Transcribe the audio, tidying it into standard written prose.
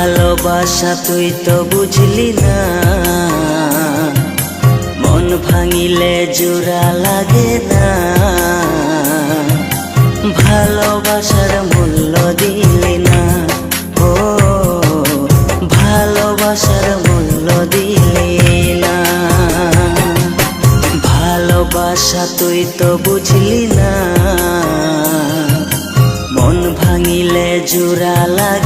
ভালোবাসা তুই তো বুঝলি না, মন ভাঙিলে জোড়া লাগে না। ভালোবাসার মূল্য দিলি না, ও ভালোবাসার মূল্য দিলি না। ভালোবাসা তুই তো বুঝলি না, মন ভাঙিলে জোড়া লাগে